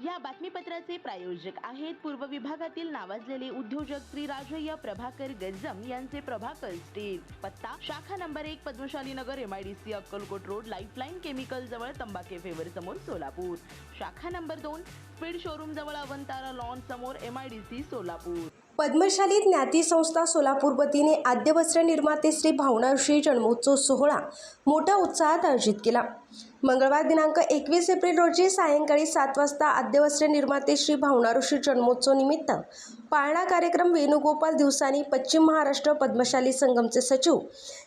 या बातमीपत्राचे प्रायोजक आहेत पूर्व विभागातील नावाजलेले उद्योजक श्री राजय्य प्रभाकर गज्जम यांचे प्रभाकर स्टील। पत्ता शाखा नंबर 1 पद्मशाली नगर MIDC Akkalkot road lifeline chemical जवळ तंबाके फेवर समोर सोलापूर। शाखा नंबर 2 स्पीड शोरूम जवळ अवंतारा लॉन समोर MIDC सोलापूर। पद्मशाली ज्ञाती संस्था सोलापूर वतीने आद्य वस्त्र निर्माते श्री भावना ऋषी जन्मोत्सव सोहळा मोठ्या उत्साहात आयोजित केला। मंगळवार दिनांक 21 एप्रिल रोजी सायंकाळी 7 वाजता आद्य वस्त्र निर्माते श्री भावना ऋषी जन्मोत्सव निमित्त पाळणा कार्यक्रम वेणुगोपाल दिवसानी पश्चिम महाराष्ट्र पद्मशाली संगमचे सचिव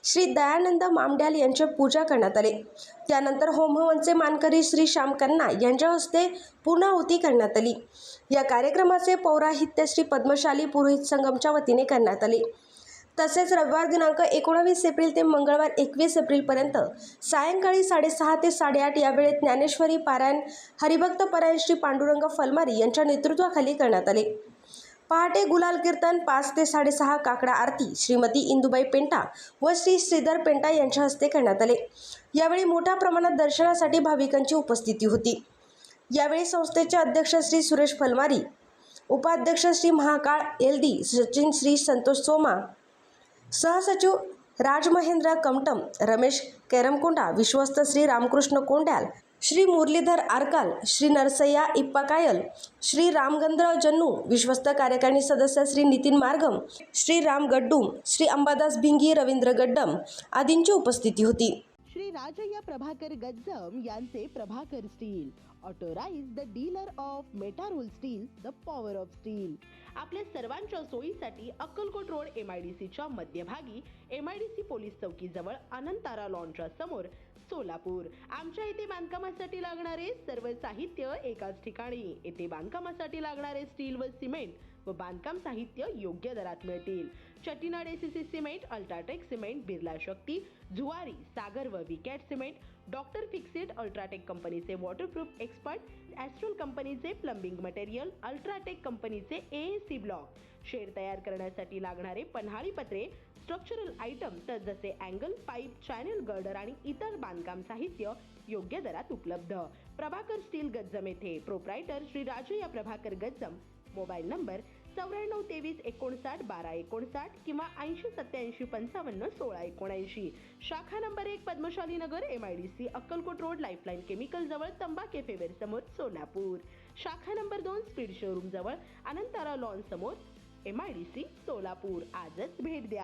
श्री दयानंद मामड्याल यांचे पूजा करण्यात आले। त्यानंतर होमहवनचे मानकरी श्री श्याम कन्ना यांच्या हस्ते पूर्णाहुती करण्यात आली। या कार्यक्रमाचे पौराहित्य श्री पद्मशाली पुरोहित संगमच्या वतीने करण्यात आले। तसेच रविवार दिनांक 19 एप्रिल ते मंगळवार 21 एप्रिलपर्यंत सायंकाळी 6:30 ते 8:30 या वेळेत ज्ञानेश्वरी पारायण हरिभक्त परायण श्री पांडुरंग फलमारी यांच्या नेतृत्वाखाली करण्यात आले। पहाटे गुलाल कीर्तन 5 ते 6:30 काकडा आरती श्रीमती इंदुबाई पेंटा व श्री श्रीधर पेंटा यांच्या हस्ते करण्यात आले। यावेळी मोठ्या प्रमाणात दर्शनासाठी भाविकांची उपस्थिती होती। यावेळी संस्थेचे अध्यक्ष श्री सुरेश फलमारी, उपाध्यक्ष श्री महाकाळ LD, सचिन श्री संतोष सोमा, सहसचिव राजमहेंद्र कमटम, रमेश कैरमकोंडा, विश्वस्त श्री रामकृष्ण कोंड्याल, श्री मुरलीधर आरकाल, श्री नरसय्या इप्पाकायल, श्री रामगंधराव जन्नू, विश्वस्त कार्यकारिणी सदस्य श्री नितीन मार्गम, श्री राम गड्डूम, श्री अंबादास भिंगी, रवींद्र गड्डम आदींची उपस्थिती होती। श्री राजय्य प्रभाकर गज्जम यांचे Prabhakar steel, authorise the dealer of Metarol steel, the power of steel. आपल्या सर्वांच्या सोयीसाठी अक्कलकोट रोड MIDCच्या मध्यभागी MIDC पोलीस चौकीजवळ अनंतारा लॉनच्या समोर सोलापूर। आमच्या इथे बांधकामासाठी लागणारे सर्व साहित्य एकाच ठिकाणी। येथे बांधकामासाठी लागणारे स्टील व सिमेंट व बांधकाम साहित्य योग्य दरात मिळतील। Chettinad ACC cement, UltraTech cement, Birla Shakti, Zuari, Sagar व Vicat cement, doctor Fixit, UltraTech कंपनीचे वॉटरप्रूफ एक्सपर्ट, ॲस्ट्रोल कंपनीचे प्लंबिंग मटेरियल, अल्ट्राटेक कंपनीचे AAC ब्लॉक, शेड तयार करण्यासाठी लागणारे पन्हाळी पत्रे, स्ट्रक्चरल आयटम तर जसे अँगल, पाईप, चॅनल गर्डर आणि इतर बांधकाम साहित्य योग्य दरात उपलब्ध। प्रभाकर स्टील गज्जम येथे proprietor Shri Rajayya Prabhakar Gajjam. Mobile number 94 23 59 12 59 किंवा 80 87 55 16 79। शाखा नंबर 1 पद्मशाली नगर MIDC Akkalkot road lifeline chemical जवळ तंबाके फेवर समोर सोलापूर। शाखा नंबर 2 स्पीड शोरूम जवळ अनंतारा लॉन समोर MIDC सोलापूर। आजच भेट द्या।